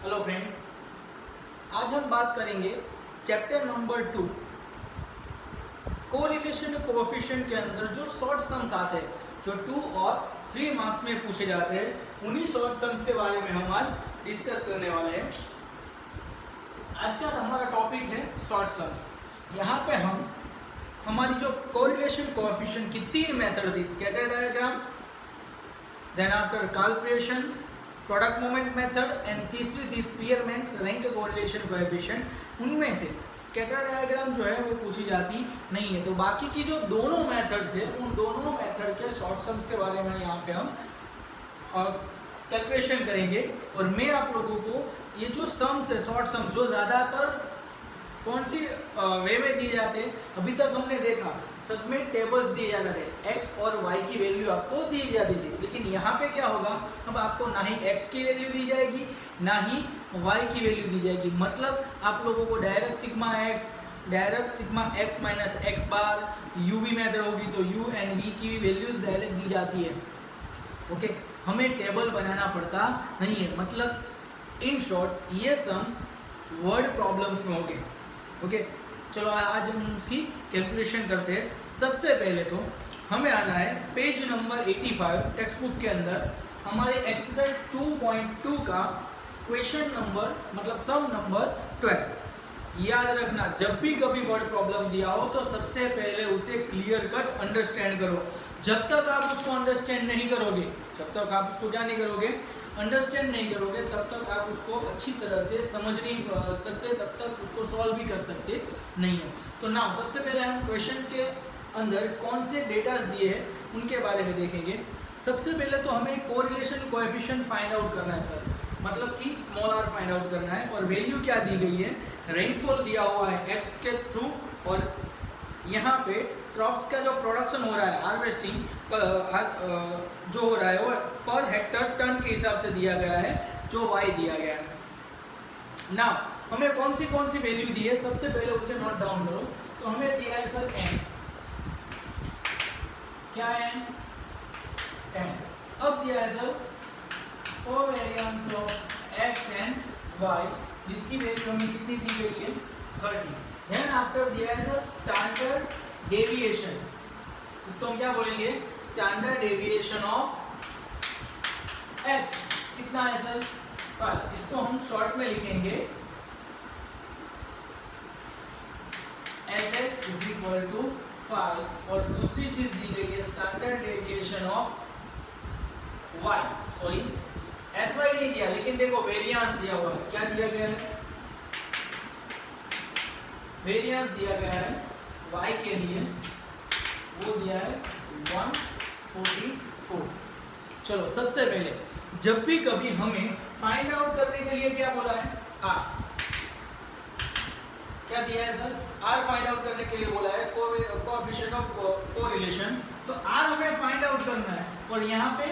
Hello friends, आज हम बात करेंगे चैप्टर नंबर 2 कोरिलेशन कोएफिशिएंट के अंदर जो शॉर्ट सम्स आते हैं, जो 2 और 3 मार्क्स में पूछे जाते हैं, उन्हीं शॉर्ट सम्स के बारे में हम आज डिस्कस करने वाले हैं। आज का हमारा टॉपिक है शॉर्ट सम्स। यहाँ पे हम हमारी जो कोरिलेशन कोएफिशिएंट की 3 मेथड थी, scatter diagram, then after calculations, product moment method and तीसरी थी स्पीयरमैन्स रैंक कोरिलेशन कोएफिशिएंट। उनमें से स्कैटर डायग्राम जो है वो पूछी जाती नहीं है। तो बाकी की जो दोनों मेथड्स है, उन दोनों मेथड के शॉर्ट सम्स के बारे में यहाँ पे हम कैलकुलेशन करेंगे। और मैं आप लोगों को ये जो सम्स है, शॉर्ट सम्स, जो ज़्यादातर कौन सी वे में दिए जाते हैं, अभी तक हमने देखा सब में टेबल्स दिए जाते थे, x और y की वैल्यू आपको दी जाती थी। लेकिन यहाँ पे क्या होगा, अब आपको ना ही x की वैल्यू दी जाएगी ना ही y की वैल्यू दी जाएगी। मतलब आप लोगों को direct sigma x minus x बार uv मेथड होगी तो u एंड v की वैल्यूज डायरेक्ट दी जाती है। ओके, हमें टेबल बनाना पड़ता नहीं है। मतलब इन शॉर्ट ये सम्स वर्ड प्रॉब्लम्स में होंगे। ओके, चलो आज हम उसकी कैलकुलेशन करते हैं। सबसे पहले तो हमें आना है पेज नंबर 85 टेक्स्ट बुक के अंदर, हमारे एक्सरसाइज 2.2 का क्वेश्चन नंबर मतलब सम नंबर 12। याद रखना, जब भी कभी वर्ड प्रॉब्लम दिया हो तो सबसे पहले उसे क्लियर कट अंडरस्टैंड करो। जब तक आप उसको अंडरस्टैंड नहीं करोगे, जब तक आप उसको क्या नहीं करोगे, अंडरस्टैंड नहीं करोगे, तब तक आप उसको अच्छी तरह से समझ नहीं सकते, तब तक उसको सॉल्व भी कर सकते नहीं हो। तो नाउ सबसे पहले हम क्वेश्चन के अंदर कौन से डेटास दिए हैं उनके बारे में देखेंगे। सबसे पहले तो हमें कोरिलेशन कोएफिशिएंट फाइंड आउट करना है सर, मतलब कि स्मॉल r फाइंड आउट करना है। और वैल्यू क्या दी गई है, रेनफॉल दिया हुआ है x के थ्रू, और यहाँ पे क्रॉप्स का जो प्रोडक्शन हो रहा है, हार्वेस्टिंग जो हो रहा है वो पर हेक्टर टन के हिसाब से दिया गया है, जो y दिया गया है। ना हमें कौन सी वैल्यू दी है, सबसे पहले उसे नोट डाउन करो। तो हमें दिया है सर n, क्या है n। अब दिया है sir covariance of x and y, जिसकी वैल्यू हमें कितनी दी गई है, 30। देन आफ्टर दिया है सर स्टैंडर्ड डेविएशन, इसको हम क्या बोलेंगे, स्टैंडर्ड डेविएशन ऑफ x, कितना है सर 5, जिसको हम शॉर्ट में लिखेंगे sx इज इक्वल टू 5। और दूसरी चीज दी गई है standard deviation of y, sorry sy नहीं दिया, लेकिन देखो वेरिएंस दिया हुआ है। क्या दिया गया है, वेरिएंस दिया गया है y के लिए, वो दिया है 144। चलो सबसे पहले जब भी कभी हमें फाइंड आउट करने के लिए क्या बोला है, r, क्या दिया है सर, r फाइंड आउट करने के लिए बोला है, कोएफिशिएंट ऑफ कोरिलेशन। तो r हमें फाइंड आउट करना है, और यहाँ पे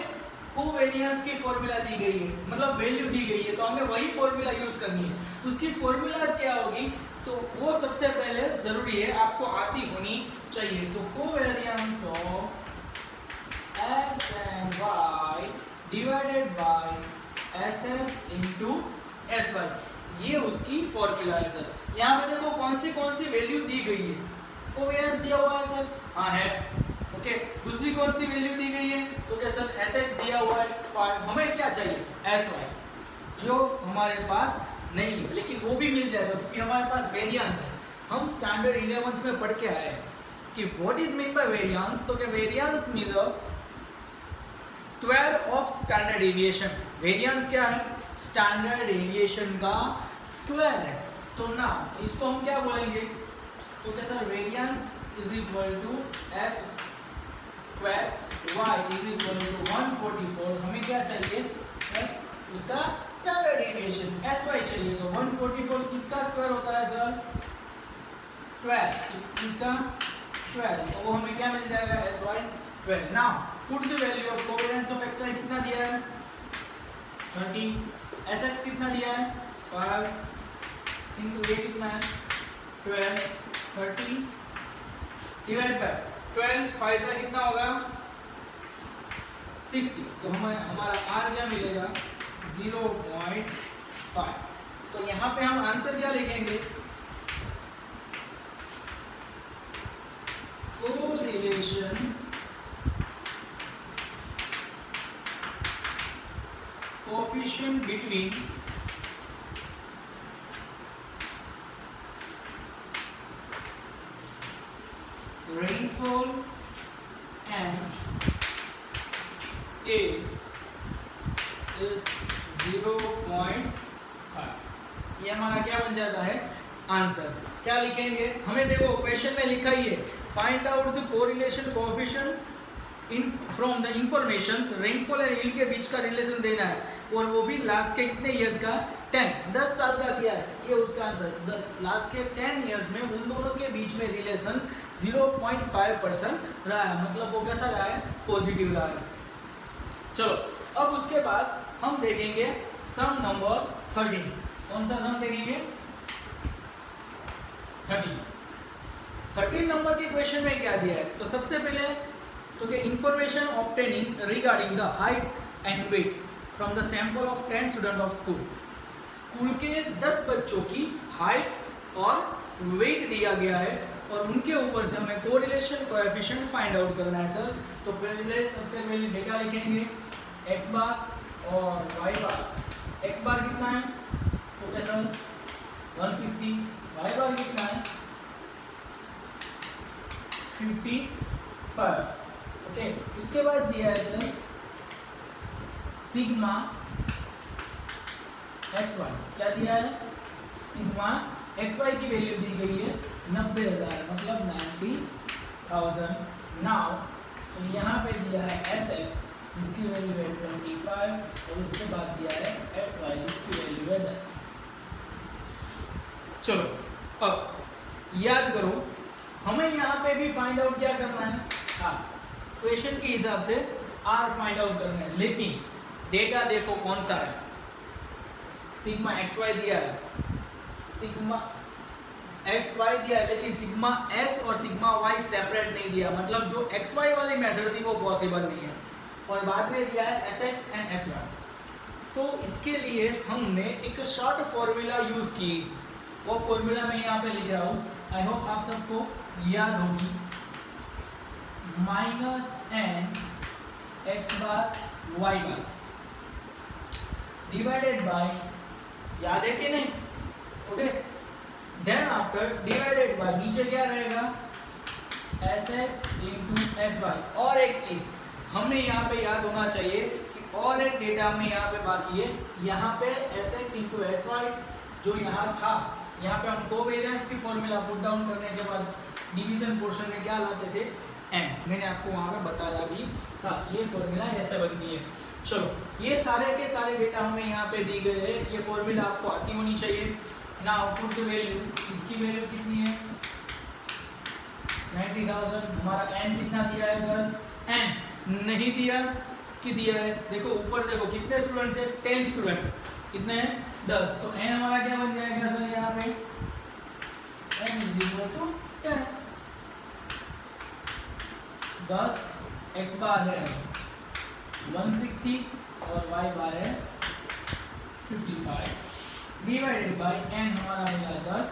कोवेरिएंस की फॉर्मूला दी गई है, मतलब वैल्यू दी गई है, तो हमें वही फॉर्मूला यूज करनी है। उसकी फॉर्मूलाज क्या होगी, तो वो सबसे पहले जरूरी है, आपको आती होनी चाहिए। तो covariance of x and y divided by sx into sy, ये उसकी फॉर्मूला है सर। यहाँ पे देखो कौन सी वैल्यू दी गई है, कोवेरिएंस दिया हुआ है सर, हाँ है। ओके, दूसरी कौन सी वैल्यू दी गई है, तो क्या सर sx दिया हुआ है 5। हमें क्या चाहिए, sy, जो हमारे पास नहीं है, लेकिन वो भी मिल जाएगा क्योंकि हमारे पास वेरिएंस है। हम स्टैंडर्ड 11th में पढ़ के आए हैं कि what is mean by variance. तो क्या variance means square of standard deviation. Variance क्या है, स्टैंडर्ड डेविएशन का स्क्वायर है। तो ना इसको हम क्या बोलेंगे, तो क्या sir variance is equal to s square, y is equal to 144। हमें क्या चाहिए सर, उसका स्टैंडर्ड डेविएशन sy चाहिए। तो 144 किसका स्क्वायर होता है सर, 12, किसका 12, तो वो हमें क्या मिल जाएगा, sy 12। Now put the value of covariance of xy, कितना दिया है 30, sx कितना दिया है 5 इनटू ये कितना है 12, 30 डिवाइड बाय 12, 5 से कितना होगा 60। तो हमें हमारा r क्या मिलेगा 0.5 तो यहाँ पे हम आंसर क्या लिखेंगे, correlation coefficient between rainfall and A is 0.5। ये हमारा क्या बन जाता है आंसर। क्या लिखेंगे, हमें देखो क्वेश्चन में लिखा ही है find out the correlation coefficient in from the information rainfall and yield के बीच का रिलेशन देना है, और वो भी लास्ट के कितने इयर्स का 10 साल का दिया है, ये उसका आंसर। लास्ट के 10 इयर्स में उन दोनों के बीच में रिलेशन 0.5% रहा है, मतलब वो कैसा रहा है, पॉजिटिव रहा है। चलो अब उसके बाद हम देखेंगे सम नंबर 13। कौन सा सम देखेंगे, 13 नंबर के क्वेश्चन में क्या दिया है, तो सबसे पहले तो कि information obtaining regarding the height and weight from the sample of 10 student of school के 10 बच्चों की हाइट और वेट दिया गया है, और उनके ऊपर से हमें कोरिलेशन कोएफिशिएंट फाइंड आउट करना है सर। तो पहले सबसे पहले डेटा लिखेंगे x बार और y बार। x बार कितना है, तो क्या सर 160, y बार कितना है 55। ओके, उसके बाद दिया है सर सिग्मा xy, क्या दिया है, सिग्मा xy की वैल्यू दी गई है 90,000, मतलब 90,000। नाउ तो यहाँ पे दिया है sx जिसकी वैल्यू है 25, और उसके बाद दिया है sy जिसकी वैल्यू है 10। चलो अब याद करो, हमें यहाँ पे भी फाइंड आउट क्या करना है, क्वेश्चन के हिसाब से r फाइंड आउट करना है, लेकिन डेटा देखो कौन सा है, सिग्मा xy दिया है, सिग्मा xy दिया है, लेकिन सिग्मा x और सिग्मा y सेपरेट नहीं दिया, मतलब जो xy वाली मेथड थी वो पॉसिबल नहीं है, और बाद में दिया है sx एंड sy। तो इसके लिए हमने एक शॉर्ट फॉर्मूला यूज की, वो फॉर्मूला मैं यहाँ पे लिख रहा हूँ, आई होप आप सबको याद होगी, -n x bar y bar divided by, याद है कि नहीं, okay, then after divided by नीचे क्या रहेगा sx into sy। और एक चीज हमें यहाँ पे याद होना चाहिए कि और एक डेटा हमें यहाँ पे बाकी है, यहाँ पे sx into sy जो यहाँ था, यहाँ पे हम कोवेरिएंस की फॉर्मूला पुट डाउन करने के बाद डिवीजन पोर्शन में क्या लाते थे m, मैंने आपको वहाँ पे बताया भी था, ये फॉर्मूला ऐसे बनती है। चलो ये सारे के सारे डेटा हमें यहाँ पे दी गए हैं, ये फॉर्मूला आपको आती होनी चाहिए। नाउ पुट द वैल्यू, इसकी वैल्यू कितनी है 90,000, हमारा n कितना दिया है सर, n नहीं दिया कि दिया है, देखो ऊपर देखो कितने स्टूडेंट्स है, 10 स्टूडेंट्स, कितने हैं 10, तो n हमारा क्या बन जाएगा सर, यहाँ पे n = 10, 10 x बार है 160 और y बार है 55 डिवाइडेड बाय n हमारा मिला 10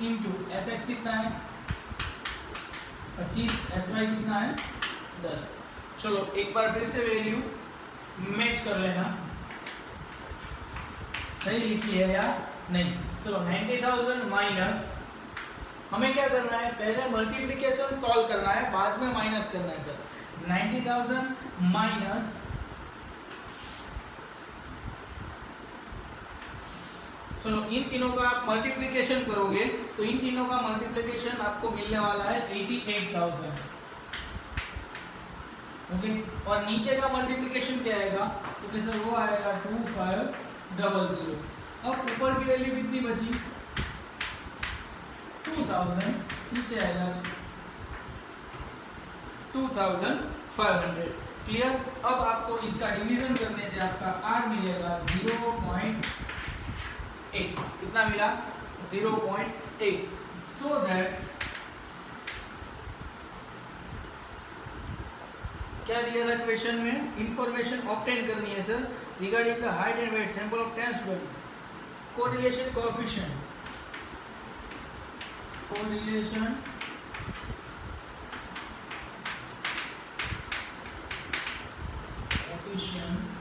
इंटू sx कितना है 25, sy कितना है 10। चलो एक बार फिर से वैल्यू मैच कर लेना, सही लिखी है या नहीं। चलो 90,000 माइनस, हमें क्या करना है, पहले मल्टीप्लिकेशन सॉल्व करना है, बाद में माइनस करना है सर। 90,000 माइनस, चलो इन तीनों का आप मल्टीप्लिकेशन करोगे तो इन तीनों का मल्टीप्लिकेशन आपको मिलने वाला है 88,000, ओके, और नीचे का मल्टीप्लिकेशन क्या आएगा, तो सर वो आएगा 2500। अब ऊपर की वैल्यू कितनी बची 2000, नीचे आएगा 2500। क्लियर। अब आपको इसका डिवीजन करने से आपका r मिलेगा 0.8, कितना मिला 0.8, सो दैट क्या दिया था क्वेश्चन में, इंफॉर्मेशन ऑब्टेन करनी है sir regarding the height and weight sample of 10 student. Correlation coefficient, correlation coefficient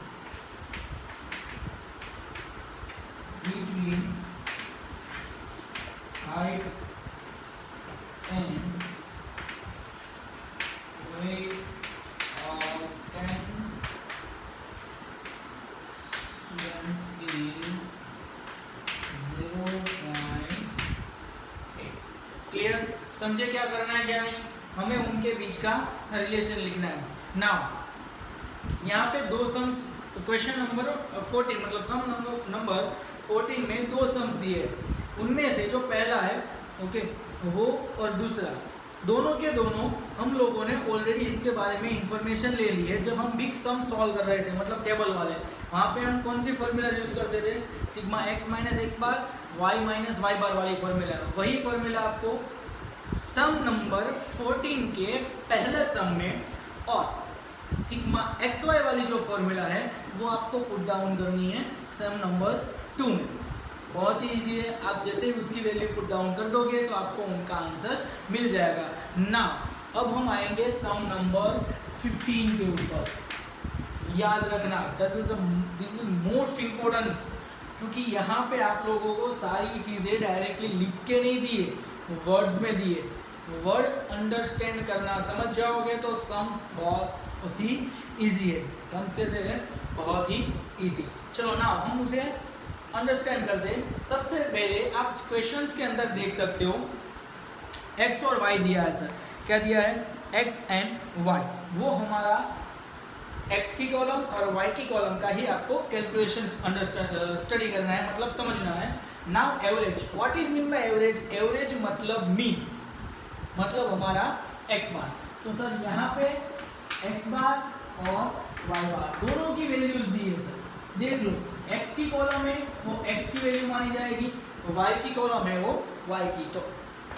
between height and weight of 10 students is 0.8. Clear? समझे क्या करना है क्या नहीं? हमें उनके बीच का रिलेशन लिखना है. नाउ यहाँ पे दो सम्स, क्वेश्चन नंबर 14 मतलब सम नंबर 14 में दो सम्स दिए, उनमें से जो पहला है ओके वो और दूसरा, दोनों के दोनों हम लोगों ने ऑलरेडी इसके बारे में इंफॉर्मेशन ले ली है जब हम बिग सम सॉल्व कर रहे थे, मतलब टेबल वाले. वहाँ पे हम कौन सी फॉर्मूला यूज करते थे? Sigma x minus X bar y minus Y बार वाली फॉर्मूला. वही फॉर्मूला आपको सम नंबर 14 के पहले सम में और सिग्मा एक्स वाई वाली जो फॉर्मूला है वो आपको पुट डाउन करनी है सम नंबर 2 में. बहुत ही ईजी है, आप जैसे ही उसकी वैल्यू पुट डाउन कर दोगे तो आपको उनका आंसर मिल जाएगा. ना अब हम आएंगे सम नंबर 15 के ऊपर. याद रखना दिस इज मोस्ट इम्पोर्टेंट, क्योंकि यहाँ पे आप लोगों को सारी चीज़ें डायरेक्टली लिख के नहीं दिए, वर्ड्स में दिए. वर्ड अंडरस्टैंड करना समझ जाओगे तो सम्स बहुत ही ईजी है. सम्स कैसे है? बहुत ही ईजी. चलो ना हम उसे अंडरस्टैंड करते हैं. सबसे पहले आप क्वेश्चंस के अंदर देख सकते हो x और y दिया है. सर क्या दिया है? x and y. वो हमारा x की कॉलम और y की कॉलम का ही आपको कैलकुलेशन स्टडी करना है, मतलब समझना है. Now average, what is mean by average? Average मतलब मीन, मतलब हमारा x बार. तो सर यहाँ पे x बार और y बार दोनों की वैल्यूज दी है. सर देख लो, x की कॉलम है वो x की वैल्यू मानी जाएगी, y की कॉलम है वो y की. तो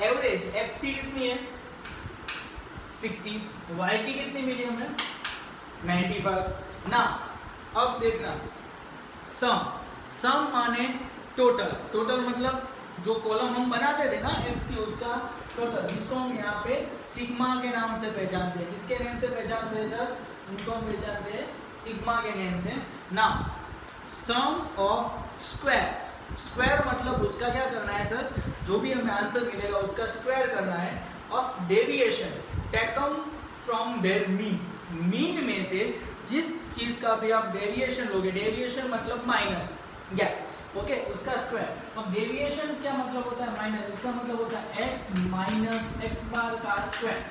एवरेज x की कितनी है? 60. y की कितनी मिली हमें? 95. ना अब देखना, सम माने टोटल. टोटल मतलब जो कॉलम हम बनाते थे ना x की, उसका टोटल, जिसको हम यहाँ पे सिग्मा के नाम से पहचानते हैं. किसके नेम से पहचानते हैं सर? उनको हम पहचानते हैं सिग्मा के नेम से. ना सम ऑफ स्क्वायर, स्क्वायर मतलब उसका क्या करना है सर? जो भी हमें आंसर मिलेगा उसका स्क्वायर करना है. Of deviation taken from their mean, mean में से जिस चीज का भी आप डेविएशन लोगे, डेविएशन मतलब माइनस गैप, ओके, उसका स्क्वायर. अब डेविएशन क्या मतलब होता है? माइनस. इसका मतलब होता है x माइनस एक्स बार का स्क्वायर,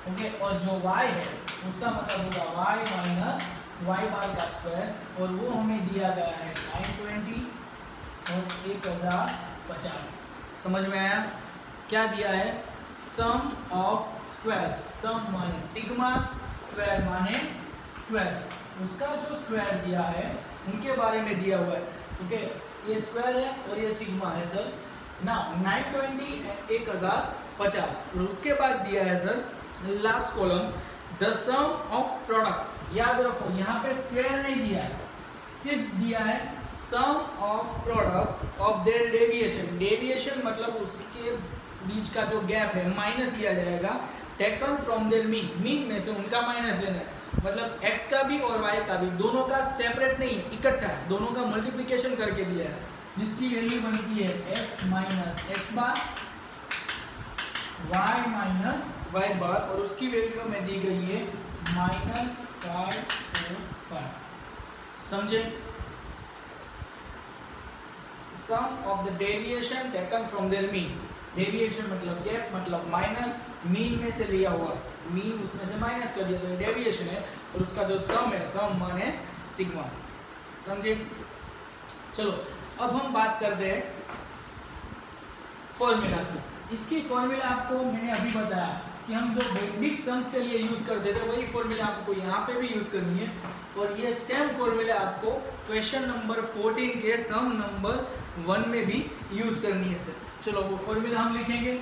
ओके. और जो y है उसका मतलब होगा y माइनस वाई बार का स्क्वायर. और वो हमें दिया गया है 920 और 1050. समझ में आया? क्या दिया है? Sum of squares. सम माने सिग्मा, स्क्वायर माने स्क्वायर्स. उसका जो स्क्वायर दिया है उनके बारे में दिया हुआ है, ओके. ये स्क्वायर है और ये सिग्मा है सर. ना 920 1050. और उसके बाद दिया है sir last column the sum of product. याद रखो यहाँ पे स्क्वायर नहीं दिया है, सिर्फ दिया है sum of product of their deviation. Deviation मतलब उसके बीच का जो गैप है माइनस दिया जाएगा. Taken from their mean, mean में से उनका माइनस लेना है. मतलब x का भी और y का भी, दोनों का सेपरेट नहीं है, इकट्ठा है. दोनों का मल्टीप्लिकेशन करके दिया है, जिसकी वैल्यू बनती है x minus X bar y minus Y bar. और उसकी वैल्यू हमें दी गई है -545. समझे? Sum of the deviation taken from their mean. Deviation मतलब गैप, मतलब माइनस, मीन में से लिया हुआ, मीन उसमें से माइनस कर दिया तो ये डेविएशन है. और उसका जो सम है, सम माने सिग्मा. समझे? चलो अब हम बात करते हैं फॉर्मूला की. इसकी फॉर्मूला आपको मैंने अभी बताया कि हम जो बिग सम्स के लिए यूज करते थे वही फॉर्मूला आपको यहाँ पे भी यूज करनी है. और ये सेम फॉर्मूला आपको क्वेश्चन नंबर 14 के सम नंबर 1 में भी यूज करनी है सर. चलो वो फॉर्मूला हम लिखेंगे.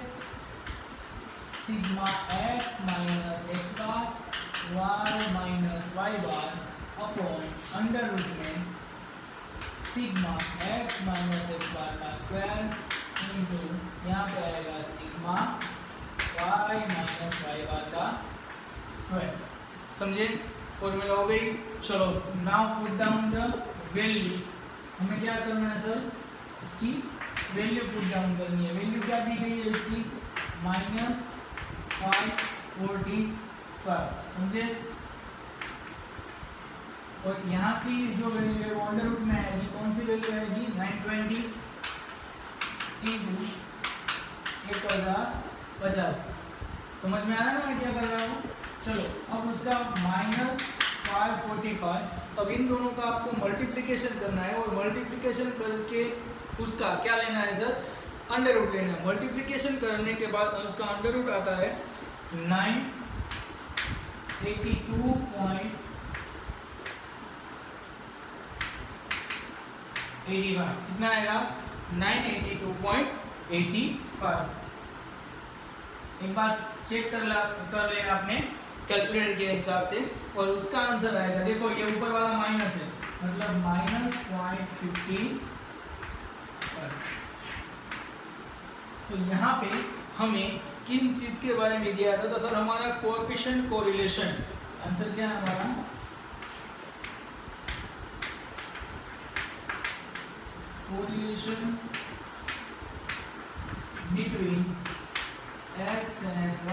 Sigma x minus X bar y minus Y bar upon under root में sigma x minus X bar का स्क्वायर इंटू यहाँ पे आएगा sigma y minus Y bar का स्क्वायर। समझे? फॉर्मूला हो गई। चलो now put down the value. हमें क्या करना है सर? इसकी वैल्यू पुट डाउन करनी है। वैल्यू क्या दी गई है इसकी? -545। समझे? और यहाँ की जो वैल्यू है वो अंडर रूट में आएगी। कौन सी वैल्यू आएगी? 920 इंटू 1050। समझ में आ रहा है ना मैं क्या कर रहा हूँ? चलो अब उसका -545। अब इन दोनों का आपको मल्टीप्लिकेशन करना है और मल्टीप्लिकेशन करके उसका क्या लेना है सर? अंडर रूट लेना है। मल्टीप्लिकेशन करने के बाद उसका अंडर रूट आता है 982.85। कितना आएगा? 982.85। एक बार चेक कर लेना आपने कैलकुलेटर के हिसाब से और उसका आंसर आएगा। देखो ये ऊपर वाला माइनस है, मतलब -0.50। तो यहाँ पे हमें किन चीज के बारे में दिया था? तो सर हमारा कोएफिशिएंट कोरिलेशन। आंसर क्या है हमारा? Correlation between x and y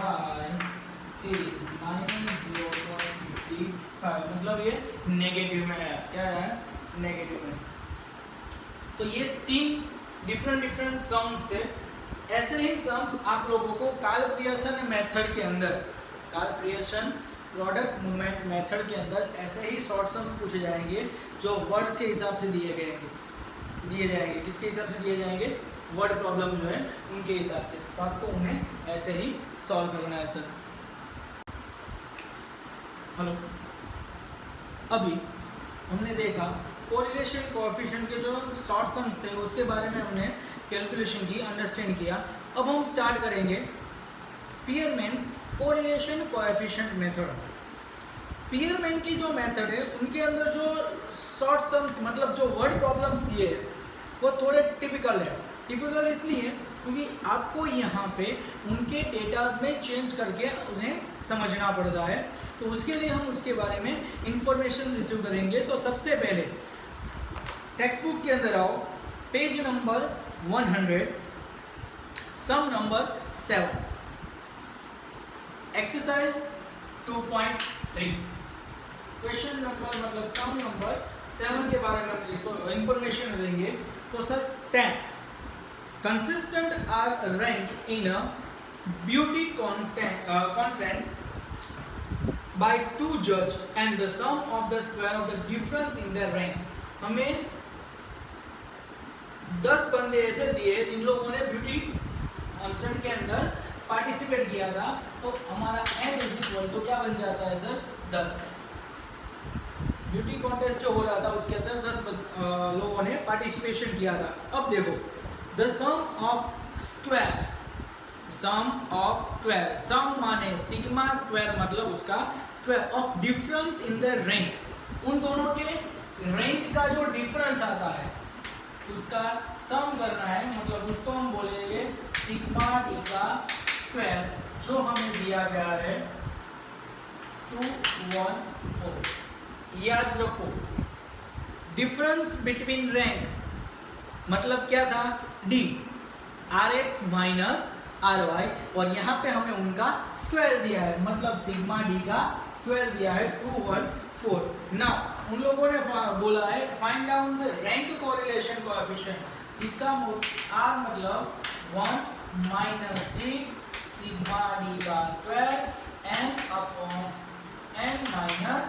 is -0.55। मतलब ये नेगेटिव में है। क्या है? नेगेटिव में। तो ये 3 डिफरेंट सम्स थे। ऐसे ही सम्स आप लोगों को काल्परिएशन मेथड के अंदर, काल्परिएशन प्रोडक्ट मूवमेंट मेथड के अंदर ऐसे ही शॉर्ट सम्स पूछे जाएंगे जो वर्ड्स के हिसाब से दिए जाएंगे। किसके हिसाब से दिए जाएंगे? वर्ड प्रॉब्लम जो है उनके हिसाब से। तो आपको उन्हें ऐसे ही सॉल्व करना है सर। हेलो, अभी हमने देखा कोरिलेशन कोएफिशिएंट के जो शॉर्ट सम्स थे उसके बारे में हमने कैलकुलेशन की, अंडरस्टैंड किया। अब हम स्टार्ट करेंगे स्पीयरमैन्स कोरिलेशन कोएफिशिएंट मेथड। स्पीयरमैन की जो मेथड है उनके अंदर जो शॉर्ट सम्स मतलब जो वर्ड प्रॉब्लम्स दिए हैं वो थोड़े टिपिकल है। टिपिकल इसलिए क्योंकि आपको यहाँ पे उनके डेटाज में चेंज करके उन्हें समझना पड़ता है। तो उसके लिए हम उसके बारे में इंफॉर्मेशन रिसीव करेंगे। तो सबसे पहले टेक्स्ट बुक के अंदर आओ, पेज नंबर 100, सम नंबर 7, एक्सरसाइज 2.3, क्वेश्चन नंबर मतलब सम नंबर 7 के बारे में इंफॉर्मेशन देंगे। तो sir 10 consistent are ranked in a beauty contest by 2 judges and the sum of the square of the difference in their rank। हमें 10 बंदे ऐसे दिए जिन लोगों ने ब्यूटी कॉन्टेस्ट के अंदर पार्टिसिपेट किया था। तो हमारा n इज इक्वल टू क्या बन जाता है सर? 10। ब्यूटी कॉन्टेस्ट जो हो रहा था उसके अंदर 10 लोगों ने पार्टिसिपेशन किया था। अब देखो The sum of squares, sum माने सिग्मा स्क्वायर मतलब उसका square of difference in the rank. उन दोनों के रैंक का जो डिफरेंस आता है उसका सम करना है, मतलब उसको हम बोलेंगे सिग्मा डी का स्क्वायर, जो हमें दिया गया है 214। याद रखो डिफरेंस बिटवीन रैंक मतलब क्या था? डी, RX माइनस RY, और यहाँ पे हमें उनका स्क्वायर दिया है, मतलब सिग्मा डी का स्क्वायर दिया है 214। नाउ उन लोगों ने बोला है find out the rank correlation coefficient, जिसका R मतलब 1 माइनस 6 सिग्मा डी का square n upon n minus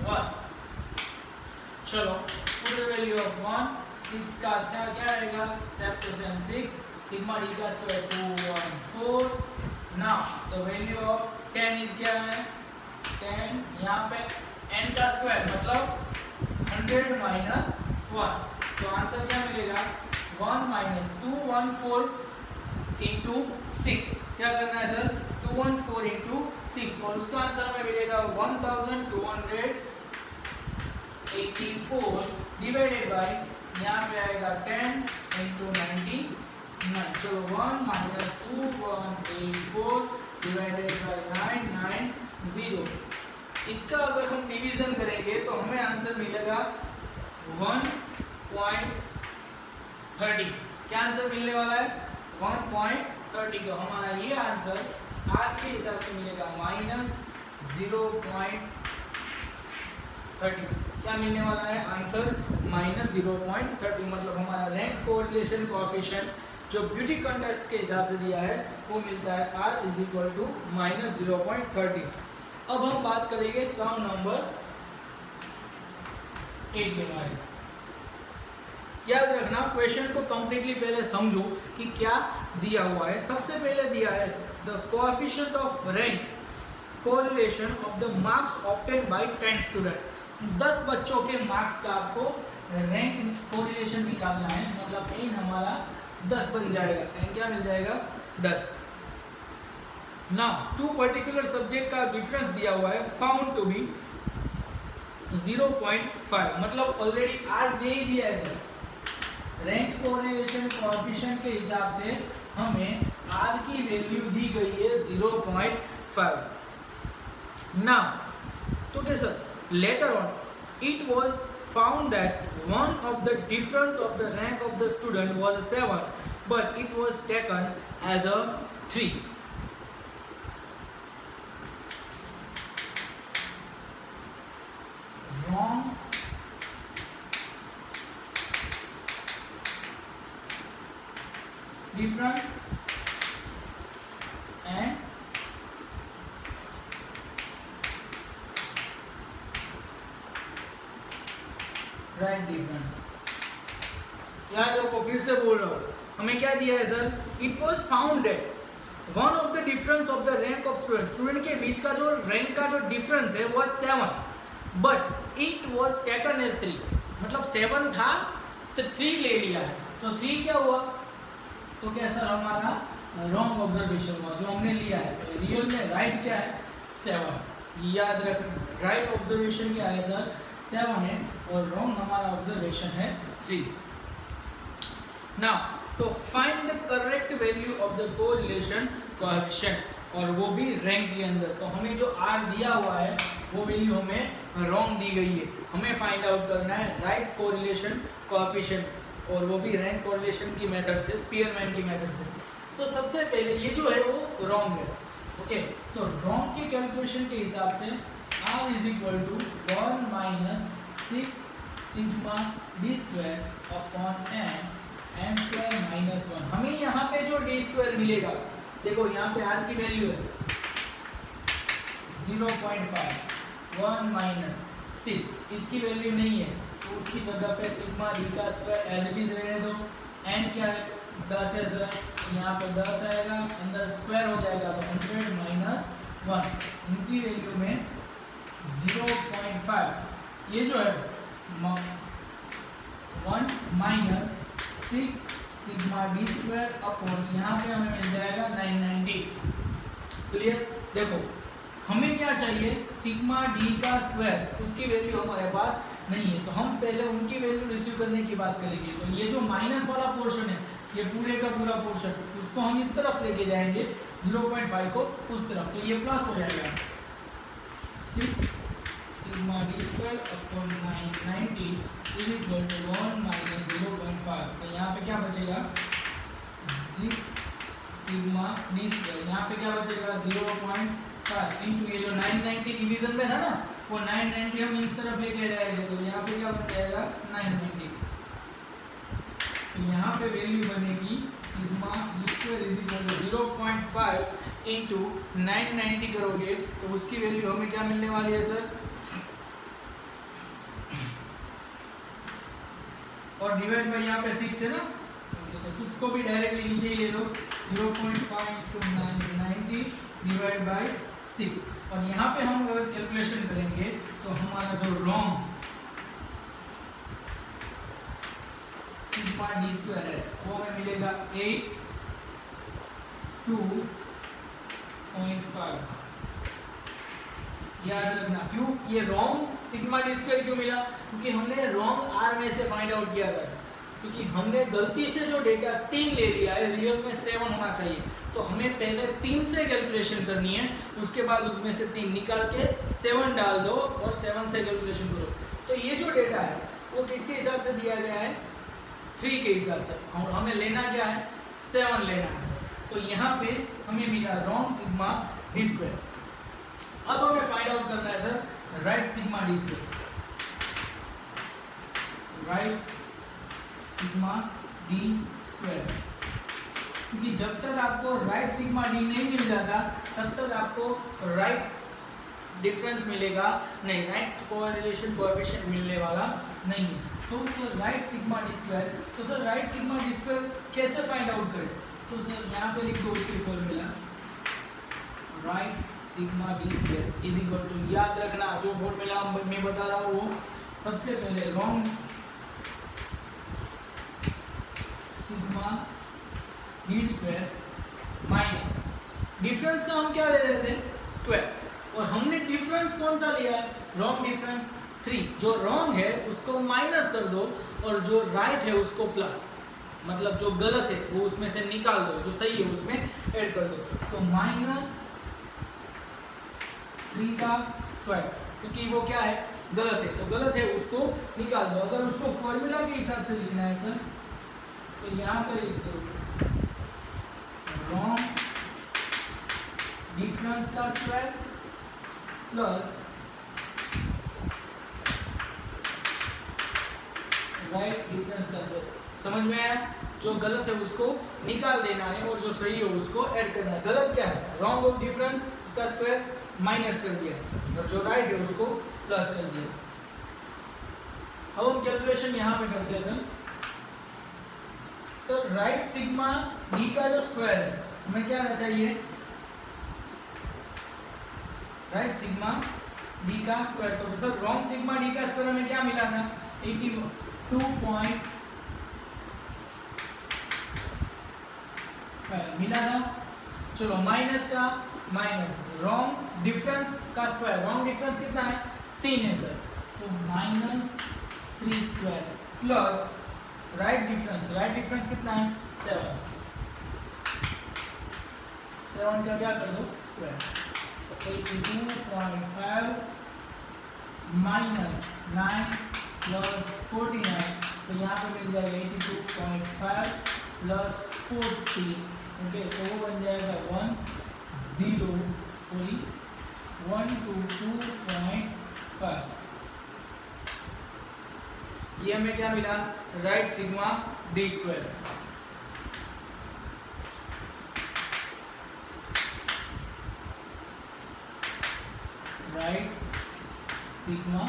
1। चलो पुट द वैल्यू ऑफ 1, 6 का स्क्वायर क्या आएगा? 7 to 7 6, सिग्मा डी का square 214। Now the value of 10 is क्या है? 10, यहाँ पे n का स्क्वायर मतलब 100 माइनस 1। तो आंसर क्या मिलेगा? 1 माइनस 214 इंटू 6। क्या करना है सर? 214 इंटू 6, और उसका आंसर हमें मिलेगा 1284 डिवाइडेड बाई यहाँ पे आएगा 10 इंटू 99। चलो 1 माइनस 2 184 डिवाइडेड बाय 9 0। इसका अगर हम डिवीजन करेंगे तो हमें आंसर मिलेगा 1.30। क्या आंसर मिलने वाला है? 1.30। तो हमारा ये आंसर आर के हिसाब से मिलेगा -0.30। क्या मिलने वाला है आंसर? -0.30। मतलब हमारा रैंक कोरिलेशन कोएफिशिएंट जो ब्यूटी कंटेस्ट के हिसाब से दिया है वो मिलता है R इज इक्वल टू -0.30। अब हम बात करेंगे सम नंबर 8 के बारे में। याद रखना क्वेश्चन को कंप्लीटली पहले समझो कि क्या दिया हुआ है। सबसे पहले दिया है the coefficient of rank correlation of the marks obtained by 10 student. 10 बच्चों के मार्क्स का आपको रैंक कोरिलेशन निकालना है। मतलब n हमारा 10 बन जाएगा। n क्या मिल जाएगा? 10। नाउ टू पर्टिकुलर सब्जेक्ट का डिफरेंस दिया हुआ है फाउंड टू बी 0.5। मतलब ऑलरेडी r दे ही दिया है सर। रैंक कोरिलेशन कोएफिशिएंट के हिसाब से हमें r की वैल्यू दी गई है 0.5। नाउ तो क्या sir, later on it was found that one of the difference of the rank of the student was 7 but it was taken as a 3. Wrong difference and right difference. याद रखो, फिर से बोल रहा हूँ, हमें क्या दिया है sir? It was found that one of the difference of the rank of student, student के बीच का जो रैंक का जो डिफरेंस है वो 7 but it was taken as 3। मतलब 7 था तो 3 ले लिया है। तो 3 क्या हुआ? तो क्या सर हमारा रॉन्ग ऑब्जर्वेशन हुआ जो हमने लिया है। रियल में राइट क्या है? 7। याद रखना, राइट ऑब्जर्वेशन क्या है सर? 7 है और रॉन्ग हमारा ऑब्जर्वेशन है 3। नाउ तो find the correct value of the correlation coefficient, और वो भी रैंक के अंदर। तो हमें जो R दिया हुआ है वो वैल्यू हमें रॉन्ग दी गई है। हमें फाइंड आउट करना है राइट कोरिलेशन कोएफिशिएंट, और वो भी रैंक कोरिलेशन की मेथड से, स्पीयरमैन की मेथड से। तो सबसे पहले ये जो है वो रॉन्ग है। ओके, तो रॉन्ग के कैलकुलेशन के हिसाब से R is equal to 1 minus 6 sigma D square upon n square minus 1। हमें यहाँ पे जो डी स्क्वायर मिलेगा, देखो यहाँ पे R की वैल्यू है 0.5, 1 माइनस 6, इसकी वैल्यू नहीं है तो उसकी जगह पे सिग्मा डी का स्क्वायर एज इट इज रहने दो। n क्या है? 10 है सर, यहाँ पे 10 आएगा, अंदर स्क्वायर हो जाएगा तो 100 माइनस 1, इनकी वैल्यू में 0.5। ये जो है 1 minus 6 sigma D square upon यहाँ पे हमें मिल जाएगा 990। क्लियर? देखो हमें क्या चाहिए? सिग्मा डी का स्क्वायर, उसकी वैल्यू हमारे पास नहीं है तो हम पहले उनकी वैल्यू रिसीव करने की बात करेंगे। तो ये जो माइनस वाला पोर्शन है, ये पूरे का पूरा पोर्शन, उसको हम इस तरफ लेके जाएंगे 0.5 को उस तरफ, तो ये प्लस हो जाएगा 6 sigma D square upon 990 is equal to 1 minus 0.5। तो यहाँ पे क्या बचेगा? 6 सिग्मा डी स्क्वायर, यहाँ पे क्या बचेगा? 0.5 इंटू ये जो 990 डिवीजन में था ना, वो 990 हम इस तरफ लेके जाएंगे तो यहाँ पे क्या बन जाएगा? 990। तो यहाँ पे वैल्यू बनेगी sigma D square is equal to 0.5 into 990 करोगे तो उसकी वैल्यू हमें क्या मिलने वाली है सर? और डिवाइड बाय यहाँ पे 6 है ना, तो 6 को भी डायरेक्टली नीचे ही ले लो, 0.5 इंटू 990 डिवाइड बाय 6। और यहाँ पे हम अगर कैलकुलेशन करेंगे तो हमारा जो रॉन्ग सिग्मा डी स्क्वायर है वो हमें मिलेगा 82.5। याद रखना, क्यों ये रॉन्ग सिग्मा डी स्क्वायर क्यों मिला? क्योंकि हमने रॉन्ग R में से फाइंड आउट किया था। क्योंकि हमने गलती से जो डेटा 3 ले लिया है, रियल में 7 होना चाहिए, तो हमें पहले 3 से कैलकुलेशन करनी है, उसके बाद उसमें से 3 निकाल के 7 डाल दो और 7 से कैलकुलेशन करो। तो ये जो डेटा है वो किसके हिसाब से दिया गया है? 3 के हिसाब से। और हमें लेना क्या है? 7 लेना है। तो यहाँ पे हमें मिला रॉन्ग सिग्मा डी स्क्वायर। अब हमें फाइंड आउट करना है sir right sigma D square. Right sigma D square, क्योंकि जब तक आपको राइट सिग्मा डी नहीं मिल जाता तब तक आपको राइट डिफरेंस मिलेगा नहीं, राइट कोरिलेशन कोएफिशिएंट मिलने वाला नहीं है। तो sir right sigma D square, तो sir right sigma D square कैसे फाइंड आउट करें? तो सर यहाँ पे लिख दो उसकी formula, right sigma D square is equal to, याद रखना जो फॉर्मूला मैं बता रहा हूँ वो सबसे पहले wrong sigma D square minus difference का हम क्या ले रहे थे? स्क्वायर। और हमने डिफरेंस कौन सा लिया है? Wrong difference 3। जो रॉन्ग है उसको माइनस कर दो और जो राइट है उसको प्लस, मतलब जो गलत है वो उसमें से निकाल दो, जो सही है उसमें ऐड कर दो। तो माइनस 3 का स्क्वायर, क्योंकि वो क्या है? गलत है, तो गलत है उसको निकाल दो। अगर उसको फॉर्मूला के हिसाब से लिखना है सर, तो यहाँ पर लिख दो रॉन्ग डिफरेंस का स्क्वायर प्लस राइट डिफरेंस का स्क्वायर। समझ में आया? जो गलत है उसको निकाल देना है और जो सही है उसको ऐड करना है। गलत क्या है? रॉन्ग ऑफ डिफरेंस, उसका स्क्वायर माइनस कर दिया, और जो राइट है उसको प्लस कर दिया। अब हम कैलकुलेशन यहाँ पे करते हैं सर राइट सिग्मा डी का जो स्क्वायर है हमें क्या आना चाहिए? राइट सिग्मा डी का स्क्वायर। तो सर रॉन्ग सिग्मा डी का स्क्वायर हमें क्या मिला था? 82.5 मिला था। चलो माइनस का माइनस रॉन्ग डिफरेंस का स्क्वायर, रॉन्ग डिफरेंस कितना है? 3 है सर, तो -3 स्क्वायर प्लस राइट डिफरेंस कितना है? 7। 7 का क्या कर दो? स्क्वायर। तो 82.5 माइनस 9 प्लस 49, तो यहाँ पे मिल जाएगा 82.5 प्लस 40। ओके, तो वो बन जाएगा 122.5। ये हमें क्या मिला? Right sigma D square. Right sigma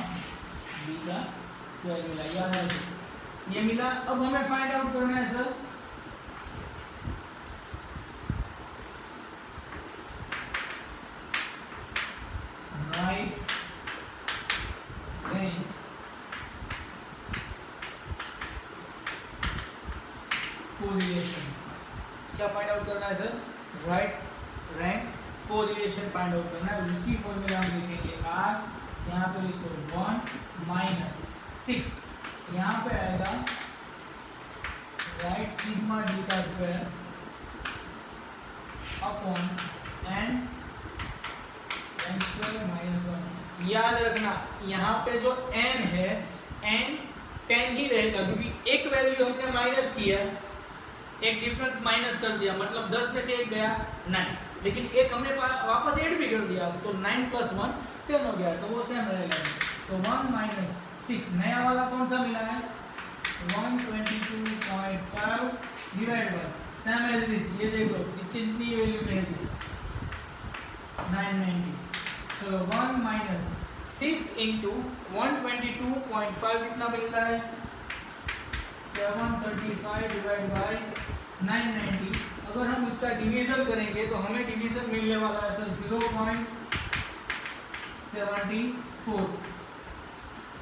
D का स्क्वायर मिला, याद रखिए ये मिला। अब हमें फाइंड आउट करना है सर राइट रैंक कोरिलेशन। क्या फाइंड आउट करना है sir? Right rank correlation find out करना है। उसकी फॉर्मूला हम लिखेंगे R, यहाँ पे लिखो 1 - 6, यहाँ पे आएगा राइट सिग्मा डी का square upon n square minus 1। याद रखना यहाँ पे जो n है n 10 ही रहेगा, क्योंकि एक वैल्यू हमने माइनस किया, एक डिफरेंस माइनस कर दिया, मतलब 10 में से 1 गया 9, लेकिन एक हमने वापस ऐड भी कर दिया, तो 9 + 1 10 हो गया, तो वो सेम रहेगा। तो 1 - 6 नया वाला कौन सा मिला है? 122.5 divide by same as this, ये देख लो इसकी जितनी वैल्यू रहेगी 990। चलो 1 - 6 × 122.5 कितना मिलता है? 735 डिवाइड बाय 990। अगर हम उसका डिवीजन करेंगे तो हमें डिवीजन मिलने वाला है सर 0.74।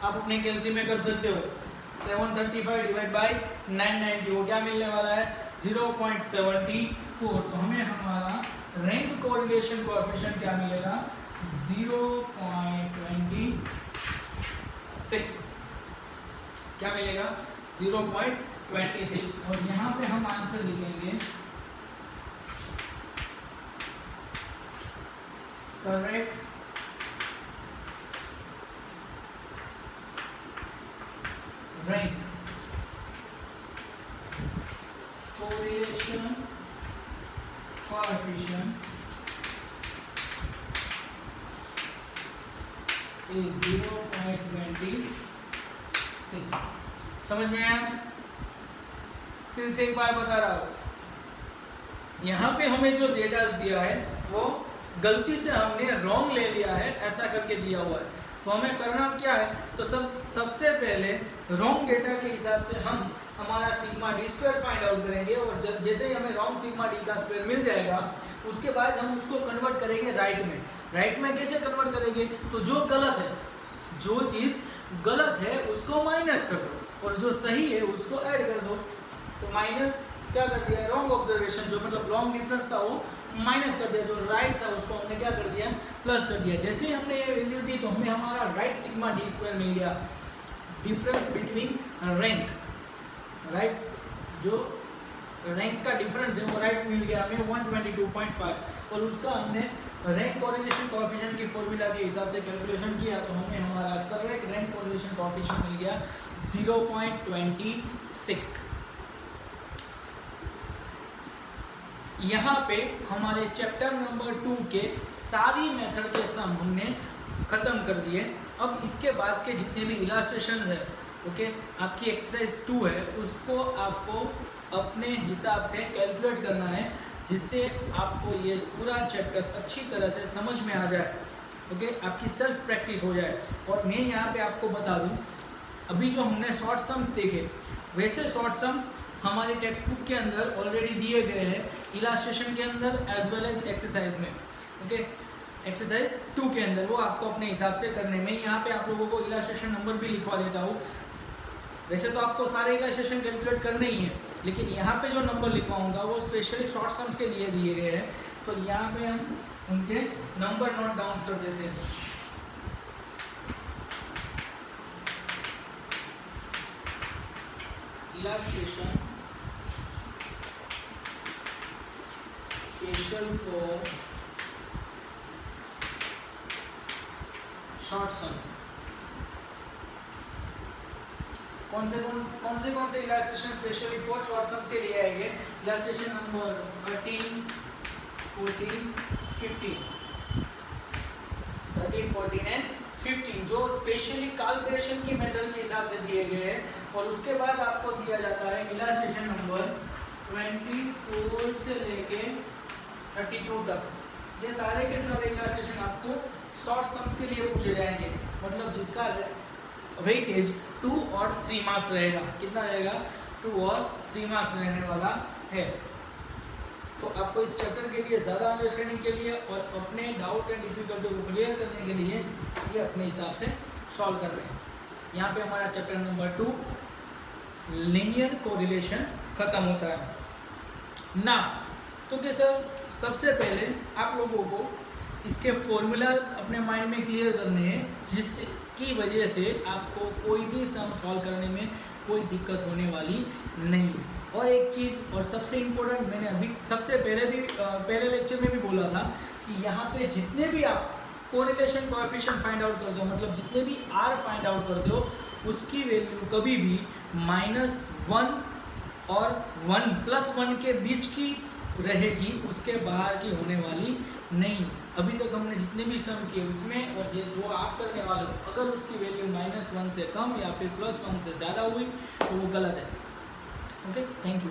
आप अपने कैलकुलेशन में कर सकते हो। 735 डिवाइड बाय 990 वो क्या मिलने वाला है? 0.74। तो हमें हमारा रैंक कोरिलेशन कोएफिशिएंट क्या मिलेगा? 0.26। क्या मिलेगा? 0.26। 26 और यहाँ पे हम आंसर लिखेंगे correct rank correlation coefficient is 0.26। समझ में आया? फिर से एक बार बता रहा हूँ, यहाँ पे हमें जो डेटा दिया है वो गलती से हमने रॉन्ग ले लिया है, ऐसा करके दिया हुआ है। तो हमें करना क्या है, तो सबसे पहले रॉन्ग डेटा के हिसाब से हम हमारा sigma D square find out करेंगे और जैसे ही हमें रॉन्ग सिग्मा डी का स्क्वायर मिल जाएगा उसके बाद हम उसको कन्वर्ट करेंगे राइट में। राइट में कैसे कन्वर्ट करेंगे, तो जो गलत है, जो चीज़ गलत है उसको माइनस कर दो और जो सही है उसको ऐड कर दो। तो माइनस क्या कर दिया, रॉन्ग ऑब्जर्वेशन, जो मतलब लॉन्ग डिफरेंस था वो माइनस कर दिया, जो राइट था उसको हमने क्या कर दिया, प्लस कर दिया। जैसे ही हमने ये वैल्यू दी तो हमें हमारा राइट सिग्मा डी स्क्वायर मिल गया, डिफरेंस बिटवीन रैंक, राइट जो रैंक का डिफरेंस है वो राइट मिल गया हमें 122.5 और उसका हमने रैंक कोरिलेशन कोएफिशिएंट की फॉर्मूला के हिसाब से कैलकुलेशन किया तो हमें हमारा करेक्ट रैंक कोरिलेशन कोएफिशिएंट मिल गया 0.26। यहाँ पे हमारे चैप्टर नंबर 2 के सारी मेथड के सम हमने खत्म कर दिए। अब इसके बाद के जितने भी इलास्ट्रेशंस है, ओके, आपकी एक्सरसाइज 2 है, उसको आपको अपने हिसाब से कैलकुलेट करना है जिससे आपको ये पूरा चैप्टर अच्छी तरह से समझ में आ जाए, ओके, आपकी सेल्फ प्रैक्टिस हो जाए। और मैं यहाँ पे आपको बता दूँ, अभी जो हमने शॉर्ट सम्स देखे वैसे शॉर्ट सम्स हमारे टेक्स्ट बुक के अंदर ऑलरेडी दिए गए हैं, इलास्ट्रेशन के अंदर एज वेल एज एक्सरसाइज में, ओके, एक्सरसाइज 2 के अंदर, वो आपको अपने हिसाब से करने में। यहाँ पे आप लोगों को इलास्ट्रेशन नंबर भी लिखवा देता हूँ। वैसे तो आपको सारे इलास्ट्रेशन कैलकुलेट करने ही है, लेकिन यहाँ पे जो नंबर लिखवाऊंगा वो स्पेशली शॉर्ट सम्स के लिए दिए गए हैं। तो यहाँ पे हम उनके नंबर नोट डाउन कर देते हैं। Illustration special for short sums. कौन से illustration specially for short sums के लिए आएंगे, इलास्ट्रेशन नंबर 13, 14, 15, 13, 14 एंड 15 जो स्पेशली कैलकुलेशन की मेथड के हिसाब से दिए गए हैं। और उसके बाद आपको दिया जाता है इलास्ट्रेशन नंबर 24 से लेके 32 तक। ये सारे के सारे इलास्ट्रेशन आपको शॉर्ट सम्स के लिए पूछे जाएंगे, मतलब जिसका वेटेज 2 और 3 मार्क्स रहेगा। कितना रहेगा, 2 और 3 मार्क्स रहने वाला है। तो आपको इस चैप्टर के लिए ज़्यादा अंडरस्टैंडिंग के लिए और अपने डाउट एंड डिफिकल्टी को क्लियर करने के लिए ये अपने हिसाब से सॉल्व कर रहे हैं। यहाँ पे हमारा चैप्टर नंबर 2 लीनियर कोरिलेशन खत्म होता है ना। तो कि सर सबसे पहले आप लोगों को इसके फॉर्मूलाज अपने माइंड में क्लियर करने हैं जिसकी वजह से आपको कोई भी सम सॉल्व करने में कोई दिक्कत होने वाली नहीं है। और एक चीज़ और सबसे इम्पोर्टेंट, मैंने अभी सबसे पहले लेक्चर में भी बोला था कि यहाँ पे जितने भी आप कोरिलेशन कोएफिशिएंट फाइंड आउट करते हो, मतलब जितने भी आर फाइंड आउट करते हो, उसकी वैल्यू कभी भी -1 और 1+1 के बीच की रहेगी, उसके बाहर की होने वाली नहीं। अभी तक हमने जितने भी सम किए उसमें, और जो आप करने वाले हो, अगर उसकी वैल्यू -1 से कम या फिर +1 से ज़्यादा हुई तो वो गलत है। Okay, thank you.